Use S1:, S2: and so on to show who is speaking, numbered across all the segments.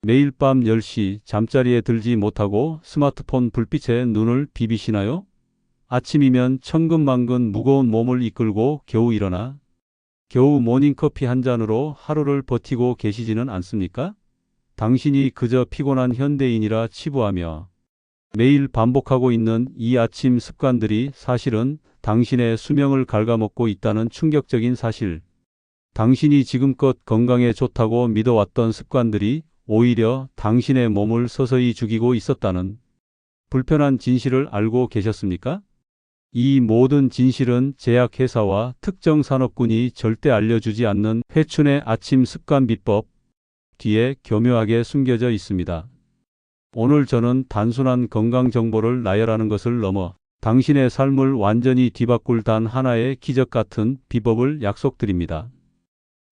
S1: 매일 밤 10시 잠자리에 들지 못하고 스마트폰 불빛에 눈을 비비시나요? 아침이면 천근만근 무거운 몸을 이끌고 겨우 일어나 겨우 모닝커피 한 잔으로 하루를 버티고 계시지는 않습니까? 당신이 그저 피곤한 현대인이라 치부하며 매일 반복하고 있는 이 아침 습관들이 사실은 당신의 수명을 갉아먹고 있다는 충격적인 사실. 당신이 지금껏 건강에 좋다고 믿어왔던 습관들이 오히려 당신의 몸을 서서히 죽이고 있었다는 불편한 진실을 알고 계셨습니까? 이 모든 진실은 제약회사와 특정 산업군이 절대 알려주지 않는 회춘의 아침 습관 비법 뒤에 교묘하게 숨겨져 있습니다. 오늘 저는 단순한 건강 정보를 나열하는 것을 넘어 당신의 삶을 완전히 뒤바꿀 단 하나의 기적 같은 비법을 약속드립니다.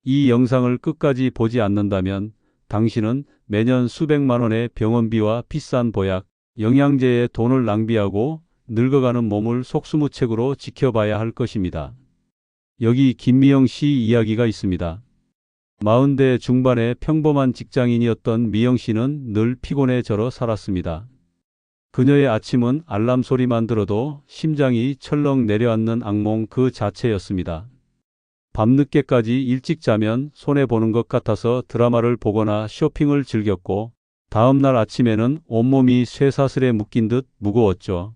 S1: 이 영상을 끝까지 보지 않는다면 당신은 매년 수백만 원의 병원비와 비싼 보약, 영양제에 돈을 낭비하고 늙어가는 몸을 속수무책으로 지켜봐야 할 것입니다. 여기 김미영 씨 이야기가 있습니다. 40대 중반의 평범한 직장인이었던 미영 씨는 늘 피곤에 절어 살았습니다. 그녀의 아침은 알람 소리만 들어도 심장이 철렁 내려앉는 악몽 그 자체였습니다. 밤늦게까지 일찍 자면 손해보는 것 같아서 드라마를 보거나 쇼핑을 즐겼고 다음날 아침에는 온몸이 쇠사슬에 묶인 듯 무거웠죠.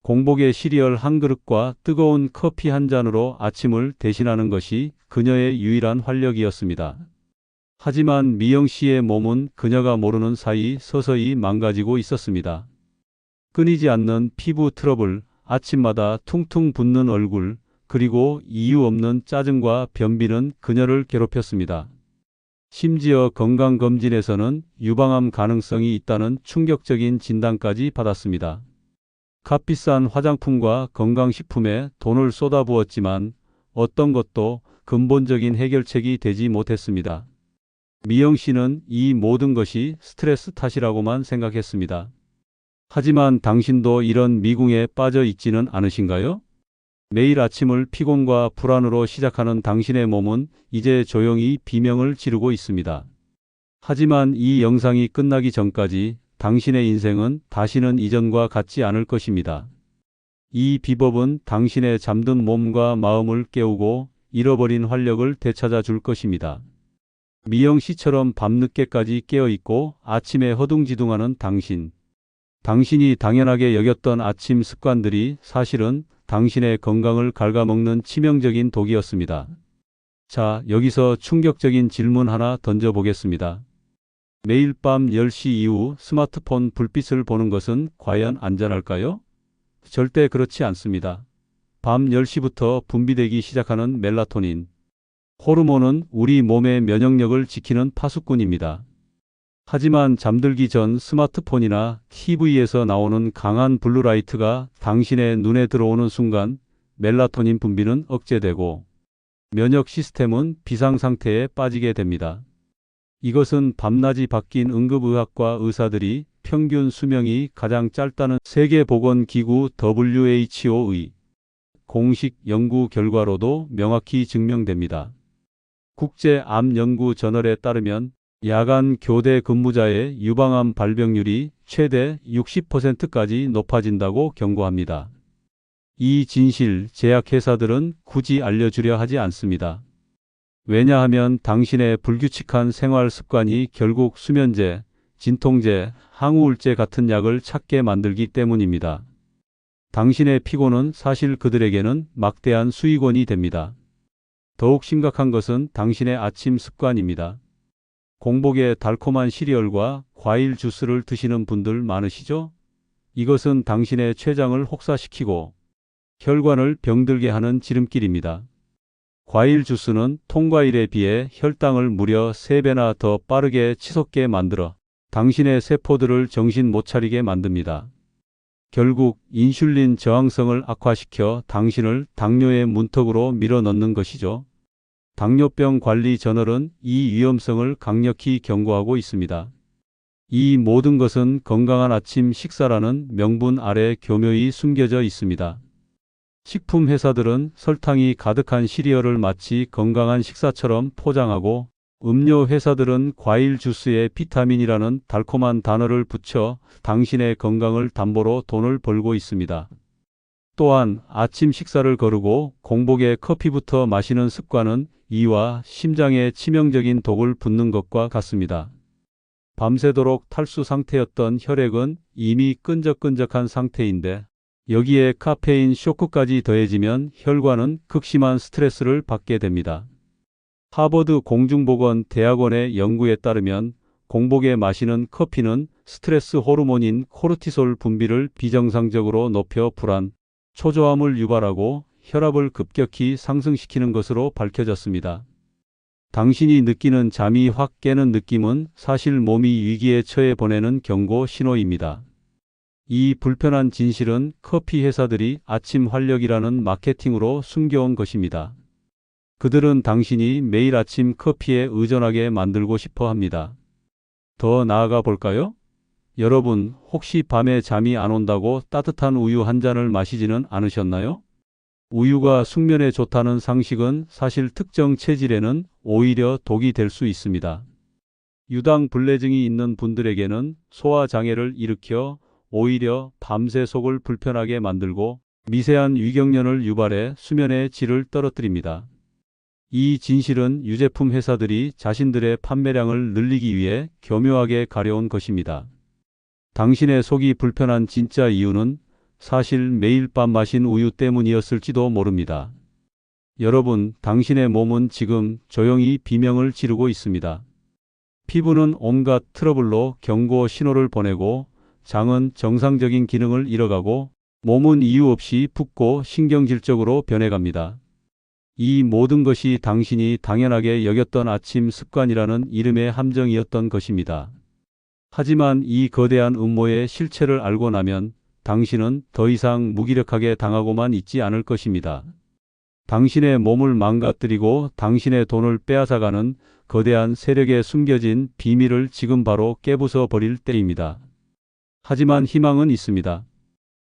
S1: 공복에 시리얼 한 그릇과 뜨거운 커피 한 잔으로 아침을 대신하는 것이 그녀의 유일한 활력이었습니다. 하지만 미영 씨의 몸은 그녀가 모르는 사이 서서히 망가지고 있었습니다. 끊이지 않는 피부 트러블, 아침마다 퉁퉁 붓는 얼굴, 그리고 이유 없는 짜증과 변비는 그녀를 괴롭혔습니다. 심지어 건강검진에서는 유방암 가능성이 있다는 충격적인 진단까지 받았습니다. 값비싼 화장품과 건강식품에 돈을 쏟아부었지만 어떤 것도 근본적인 해결책이 되지 못했습니다. 미영 씨는 이 모든 것이 스트레스 탓이라고만 생각했습니다. 하지만 당신도 이런 미궁에 빠져 있지는 않으신가요? 매일 아침을 피곤과 불안으로 시작하는 당신의 몸은 이제 조용히 비명을 지르고 있습니다. 하지만 이 영상이 끝나기 전까지 당신의 인생은 다시는 이전과 같지 않을 것입니다. 이 비법은 당신의 잠든 몸과 마음을 깨우고 잃어버린 활력을 되찾아 줄 것입니다. 미영 씨처럼 밤늦게까지 깨어있고 아침에 허둥지둥하는 당신. 당신이 당연하게 여겼던 아침 습관들이 사실은 당신의 건강을 갉아먹는 치명적인 독이었습니다. 자, 여기서 충격적인 질문 하나 던져보겠습니다. 매일 밤 10시 이후 스마트폰 불빛을 보는 것은 과연 안전할까요? 절대 그렇지 않습니다. 밤 10시부터 분비되기 시작하는 멜라토닌. 호르몬은 우리 몸의 면역력을 지키는 파수꾼입니다. 하지만 잠들기 전 스마트폰이나 TV에서 나오는 강한 블루라이트가 당신의 눈에 들어오는 순간 멜라토닌 분비는 억제되고 면역 시스템은 비상상태에 빠지게 됩니다. 이것은 밤낮이 바뀐 응급의학과 의사들이 평균 수명이 가장 짧다는 세계보건기구 WHO의 공식 연구 결과로도 명확히 증명됩니다. 국제암연구저널에 따르면 야간 교대 근무자의 유방암 발병률이 최대 60%까지 높아진다고 경고합니다. 이 진실 제약회사들은 굳이 알려주려 하지 않습니다. 왜냐하면 당신의 불규칙한 생활 습관이 결국 수면제, 진통제, 항우울제 같은 약을 찾게 만들기 때문입니다. 당신의 피곤은 사실 그들에게는 막대한 수익원이 됩니다. 더욱 심각한 것은 당신의 아침 습관입니다. 공복에 달콤한 시리얼과 과일 주스를 드시는 분들 많으시죠? 이것은 당신의 췌장을 혹사시키고 혈관을 병들게 하는 지름길입니다. 과일 주스는 통과일에 비해 혈당을 무려 3배나 더 빠르게 치솟게 만들어 당신의 세포들을 정신 못 차리게 만듭니다. 결국 인슐린 저항성을 악화시켜 당신을 당뇨의 문턱으로 밀어넣는 것이죠. 당뇨병 관리 저널은 이 위험성을 강력히 경고하고 있습니다. 이 모든 것은 건강한 아침 식사라는 명분 아래 교묘히 숨겨져 있습니다. 식품 회사들은 설탕이 가득한 시리얼을 마치 건강한 식사처럼 포장하고 음료 회사들은 과일 주스에 비타민이라는 달콤한 단어를 붙여 당신의 건강을 담보로 돈을 벌고 있습니다. 또한 아침 식사를 거르고 공복에 커피부터 마시는 습관은 이와 심장에 치명적인 독을 붓는 것과 같습니다. 밤새도록 탈수 상태였던 혈액은 이미 끈적끈적한 상태인데 여기에 카페인 쇼크까지 더해지면 혈관은 극심한 스트레스를 받게 됩니다. 하버드 공중보건대학원의 연구에 따르면 공복에 마시는 커피는 스트레스 호르몬인 코르티솔 분비를 비정상적으로 높여 불안, 초조함을 유발하고 혈압을 급격히 상승시키는 것으로 밝혀졌습니다. 당신이 느끼는 잠이 확 깨는 느낌은 사실 몸이 위기에 처해 보내는 경고 신호입니다. 이 불편한 진실은 커피 회사들이 아침 활력이라는 마케팅으로 숨겨온 것입니다. 그들은 당신이 매일 아침 커피에 의존하게 만들고 싶어 합니다. 더 나아가 볼까요? 여러분, 혹시 밤에 잠이 안 온다고 따뜻한 우유 한 잔을 마시지는 않으셨나요? 우유가 숙면에 좋다는 상식은 사실 특정 체질에는 오히려 독이 될 수 있습니다. 유당 불내증이 있는 분들에게는 소화 장애를 일으켜 오히려 밤새 속을 불편하게 만들고 미세한 위경련을 유발해 수면의 질을 떨어뜨립니다. 이 진실은 유제품 회사들이 자신들의 판매량을 늘리기 위해 교묘하게 가려온 것입니다. 당신의 속이 불편한 진짜 이유는 사실 매일 밤 마신 우유 때문이었을지도 모릅니다. 여러분, 당신의 몸은 지금 조용히 비명을 지르고 있습니다. 피부는 온갖 트러블로 경고 신호를 보내고 장은 정상적인 기능을 잃어가고 몸은 이유 없이 붓고 신경질적으로 변해갑니다. 이 모든 것이 당신이 당연하게 여겼던 아침 습관이라는 이름의 함정이었던 것입니다. 하지만 이 거대한 음모의 실체를 알고 나면 당신은 더 이상 무기력하게 당하고만 있지 않을 것입니다. 당신의 몸을 망가뜨리고 당신의 돈을 빼앗아가는 거대한 세력에 숨겨진 비밀을 지금 바로 깨부숴 버릴 때입니다. 하지만 희망은 있습니다.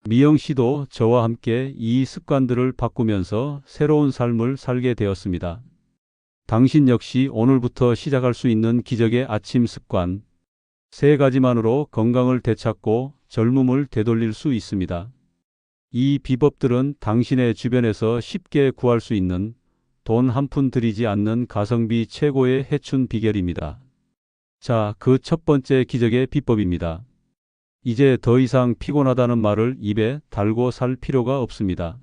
S1: 미영 씨도 저와 함께 이 습관들을 바꾸면서 새로운 삶을 살게 되었습니다. 당신 역시 오늘부터 시작할 수 있는 기적의 아침 습관, 3가지만으로 건강을 되찾고 젊음을 되돌릴 수 있습니다. 이 비법들은 당신의 주변에서 쉽게 구할 수 있는 돈 한 푼 들이지 않는 가성비 최고의 해춘 비결입니다. 자, 그 첫 번째 기적의 비법입니다. 이제 더 이상 피곤하다는 말을 입에 달고 살 필요가 없습니다.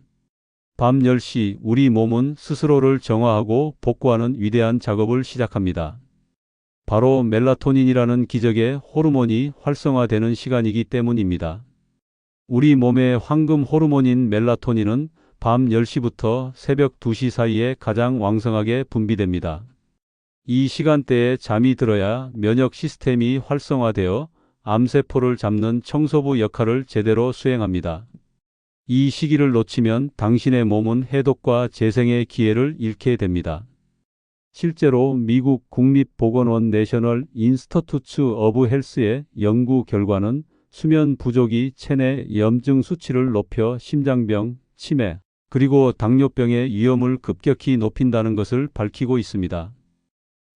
S1: 밤 10시 우리 몸은 스스로를 정화하고 복구하는 위대한 작업을 시작합니다. 바로 멜라토닌이라는 기적의 호르몬이 활성화되는 시간이기 때문입니다. 우리 몸의 황금 호르몬인 멜라토닌은 밤 10시부터 새벽 2시 사이에 가장 왕성하게 분비됩니다. 이 시간대에 잠이 들어야 면역 시스템이 활성화되어 암세포를 잡는 청소부 역할을 제대로 수행합니다. 이 시기를 놓치면 당신의 몸은 해독과 재생의 기회를 잃게 됩니다. 실제로 미국 국립보건원 내셔널 인스터투츠 오브 헬스의 연구 결과는 수면 부족이 체내 염증 수치를 높여 심장병, 치매, 그리고 당뇨병의 위험을 급격히 높인다는 것을 밝히고 있습니다.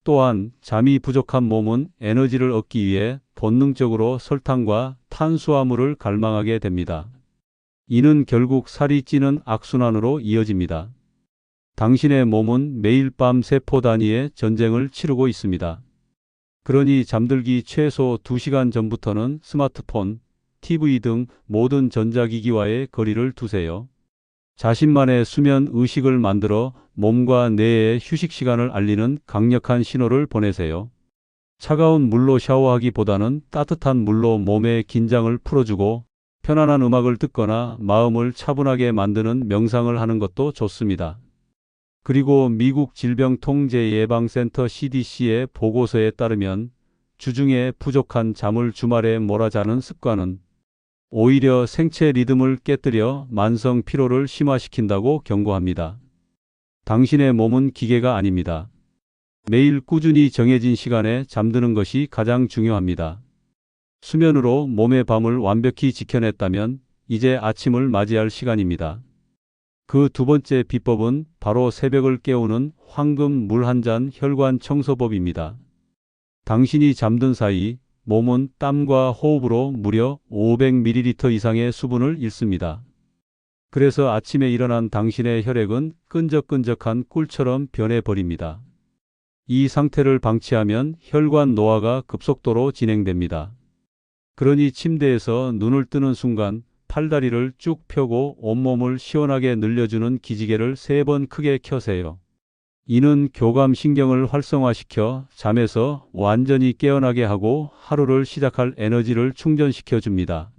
S1: 또한 잠이 부족한 몸은 에너지를 얻기 위해 본능적으로 설탕과 탄수화물을 갈망하게 됩니다. 이는 결국 살이 찌는 악순환으로 이어집니다. 당신의 몸은 매일 밤 세포 단위의 전쟁을 치르고 있습니다. 그러니 잠들기 최소 2시간 전부터는 스마트폰, TV 등 모든 전자기기와의 거리를 두세요. 자신만의 수면 의식을 만들어 몸과 뇌에 휴식 시간을 알리는 강력한 신호를 보내세요. 차가운 물로 샤워하기보다는 따뜻한 물로 몸의 긴장을 풀어주고 편안한 음악을 듣거나 마음을 차분하게 만드는 명상을 하는 것도 좋습니다. 그리고 미국 질병통제예방센터 CDC의 보고서에 따르면 주중에 부족한 잠을 주말에 몰아자는 습관은 오히려 생체 리듬을 깨뜨려 만성 피로를 심화시킨다고 경고합니다. 당신의 몸은 기계가 아닙니다. 매일 꾸준히 정해진 시간에 잠드는 것이 가장 중요합니다. 수면으로 몸의 밤을 완벽히 지켜냈다면 이제 아침을 맞이할 시간입니다. 그 두 번째 비법은 바로 새벽을 깨우는 황금 물 한 잔 혈관 청소법입니다. 당신이 잠든 사이 몸은 땀과 호흡으로 무려 500ml 이상의 수분을 잃습니다. 그래서 아침에 일어난 당신의 혈액은 끈적끈적한 꿀처럼 변해버립니다. 이 상태를 방치하면 혈관 노화가 급속도로 진행됩니다. 그러니 침대에서 눈을 뜨는 순간 팔다리를 쭉 펴고 온몸을 시원하게 늘려주는 기지개를 3번 크게 켜세요. 이는 교감신경을 활성화시켜 잠에서 완전히 깨어나게 하고 하루를 시작할 에너지를 충전시켜 줍니다.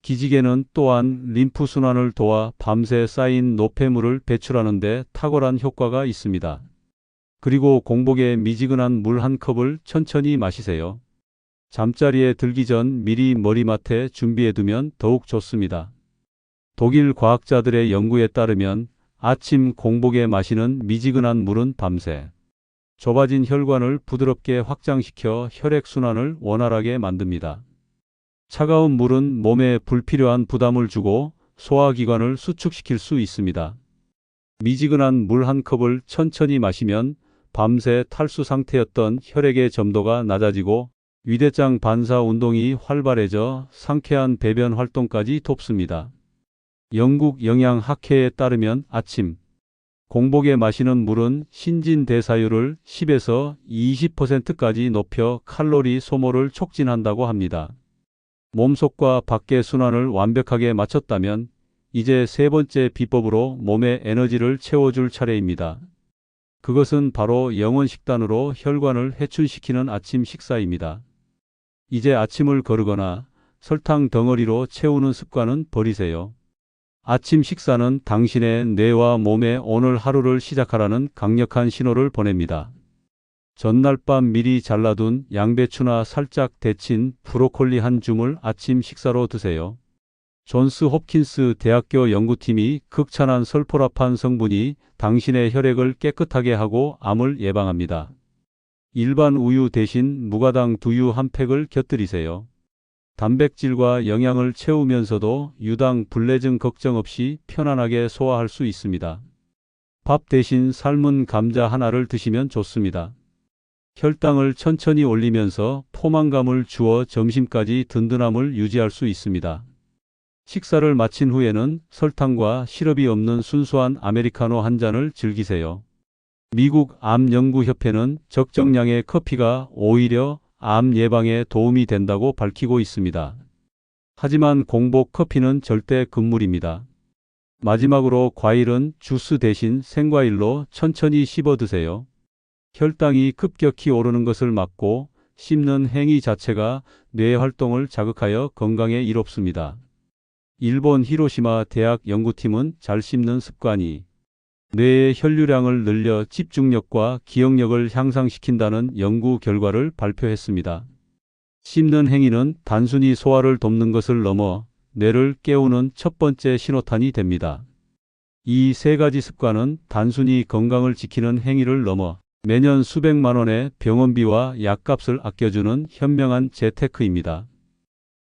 S1: 기지개는 또한 림프순환을 도와 밤새 쌓인 노폐물을 배출하는 데 탁월한 효과가 있습니다. 그리고 공복에 미지근한 물 한 컵을 천천히 마시세요. 잠자리에 들기 전 미리 머리맡에 준비해두면 더욱 좋습니다. 독일 과학자들의 연구에 따르면 아침 공복에 마시는 미지근한 물은 밤새 좁아진 혈관을 부드럽게 확장시켜 혈액순환을 원활하게 만듭니다. 차가운 물은 몸에 불필요한 부담을 주고 소화기관을 수축시킬 수 있습니다. 미지근한 물 한 컵을 천천히 마시면 밤새 탈수 상태였던 혈액의 점도가 낮아지고 위대장 반사 운동이 활발해져 상쾌한 배변 활동까지 돕습니다. 영국 영양학회에 따르면 아침 공복에 마시는 물은 신진대사율을 10에서 20%까지 높여 칼로리 소모를 촉진한다고 합니다. 몸속과 밖의 순환을 완벽하게 마쳤다면 이제 세 번째 비법으로 몸에 에너지를 채워줄 차례입니다. 그것은 바로 영원식단으로 혈관을 해춘시키는 아침 식사입니다. 이제 아침을 거르거나 설탕 덩어리로 채우는 습관은 버리세요. 아침 식사는 당신의 뇌와 몸에 오늘 하루를 시작하라는 강력한 신호를 보냅니다. 전날 밤 미리 잘라둔 양배추나 살짝 데친 브로콜리 한 줌을 아침 식사로 드세요. 존스 홉킨스 대학교 연구팀이 극찬한 설포라판 성분이 당신의 혈액을 깨끗하게 하고 암을 예방합니다. 일반 우유 대신 무가당 두유 한 팩을 곁들이세요. 단백질과 영양을 채우면서도 유당 불내증 걱정 없이 편안하게 소화할 수 있습니다. 밥 대신 삶은 감자 하나를 드시면 좋습니다. 혈당을 천천히 올리면서 포만감을 주어 점심까지 든든함을 유지할 수 있습니다. 식사를 마친 후에는 설탕과 시럽이 없는 순수한 아메리카노 한 잔을 즐기세요. 미국 암연구협회는 적정량의 커피가 오히려 암 예방에 도움이 된다고 밝히고 있습니다. 하지만 공복 커피는 절대 금물입니다. 마지막으로 과일은 주스 대신 생과일로 천천히 씹어 드세요. 혈당이 급격히 오르는 것을 막고 씹는 행위 자체가 뇌 활동을 자극하여 건강에 이롭습니다. 일본 히로시마 대학 연구팀은 잘 씹는 습관이 뇌의 혈류량을 늘려 집중력과 기억력을 향상시킨다는 연구 결과를 발표했습니다. 씹는 행위는 단순히 소화를 돕는 것을 넘어 뇌를 깨우는 첫 번째 신호탄이 됩니다. 이 세 가지 습관은 단순히 건강을 지키는 행위를 넘어 매년 수백만 원의 병원비와 약값을 아껴주는 현명한 재테크입니다.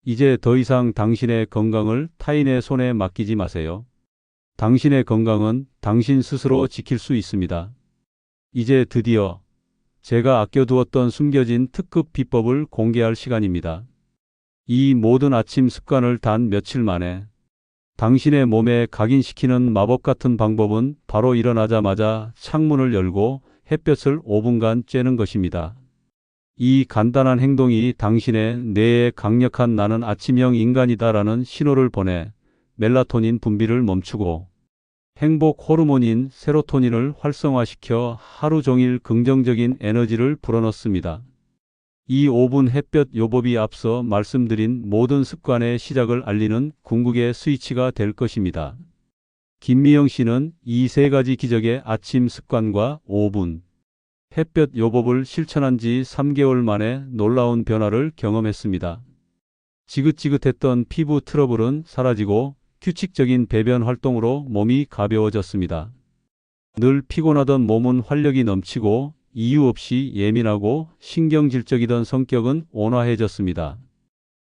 S1: 이제 더 이상 당신의 건강을 타인의 손에 맡기지 마세요. 당신의 건강은 당신 스스로 지킬 수 있습니다. 이제 드디어 제가 아껴두었던 숨겨진 특급 비법을 공개할 시간입니다. 이 모든 아침 습관을 단 며칠 만에 당신의 몸에 각인시키는 마법 같은 방법은 바로 일어나자마자 창문을 열고 햇볕을 5분간 쬐는 것입니다. 이 간단한 행동이 당신의 뇌에 강력한 나는 아침형 인간이다라는 신호를 보내 멜라토닌 분비를 멈추고 행복 호르몬인 세로토닌을 활성화시켜 하루 종일 긍정적인 에너지를 불어넣습니다. 이 5분 햇볕 요법이 앞서 말씀드린 모든 습관의 시작을 알리는 궁극의 스위치가 될 것입니다. 김미영 씨는 이 세 가지 기적의 아침 습관과 5분 햇볕 요법을 실천한 지 3개월 만에 놀라운 변화를 경험했습니다. 지긋지긋했던 피부 트러블은 사라지고 규칙적인 배변 활동으로 몸이 가벼워졌습니다. 늘 피곤하던 몸은 활력이 넘치고 이유 없이 예민하고 신경질적이던 성격은 온화해졌습니다.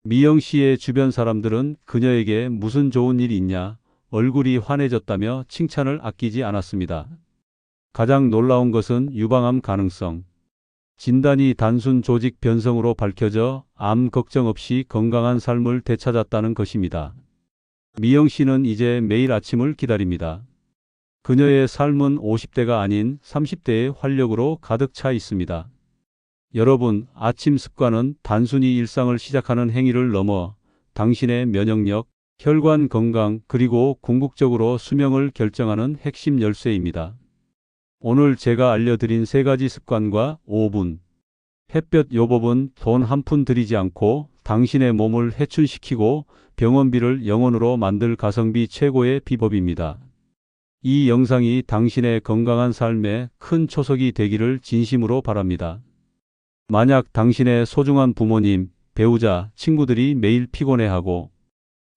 S1: 미영 씨의 주변 사람들은 그녀에게 무슨 좋은 일이 있냐, 얼굴이 환해졌다며 칭찬을 아끼지 않았습니다. 가장 놀라운 것은 유방암 가능성. 진단이 단순 조직 변성으로 밝혀져 암 걱정 없이 건강한 삶을 되찾았다는 것입니다. 미영 씨는 이제 매일 아침을 기다립니다. 그녀의 삶은 50대가 아닌 30대의 활력으로 가득 차 있습니다. 여러분, 아침 습관은 단순히 일상을 시작하는 행위를 넘어 당신의 면역력, 혈관 건강, 그리고 궁극적으로 수명을 결정하는 핵심 열쇠입니다. 오늘 제가 알려드린 3가지 습관과 5분 햇볕 요법은 돈 한 푼 들이지 않고 당신의 몸을 해춘시키고 병원비를 0원으로 만들 가성비 최고의 비법입니다. 이 영상이 당신의 건강한 삶에 큰 초석이 되기를 진심으로 바랍니다. 만약 당신의 소중한 부모님, 배우자, 친구들이 매일 피곤해하고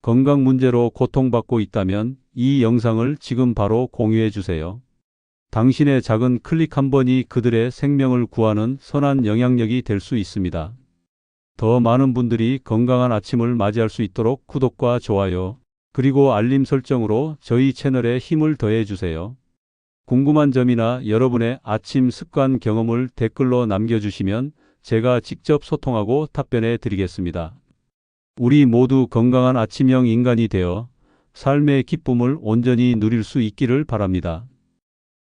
S1: 건강 문제로 고통받고 있다면 이 영상을 지금 바로 공유해 주세요. 당신의 작은 클릭 한 번이 그들의 생명을 구하는 선한 영향력이 될 수 있습니다. 더 많은 분들이 건강한 아침을 맞이할 수 있도록 구독과 좋아요, 그리고 알림 설정으로 저희 채널에 힘을 더해 주세요. 궁금한 점이나 여러분의 아침 습관 경험을 댓글로 남겨주시면 제가 직접 소통하고 답변해 드리겠습니다. 우리 모두 건강한 아침형 인간이 되어 삶의 기쁨을 온전히 누릴 수 있기를 바랍니다.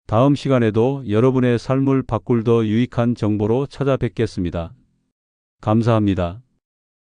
S1: 다음 시간에도 여러분의 삶을 바꿀 더 유익한 정보로 찾아뵙겠습니다. 감사합니다.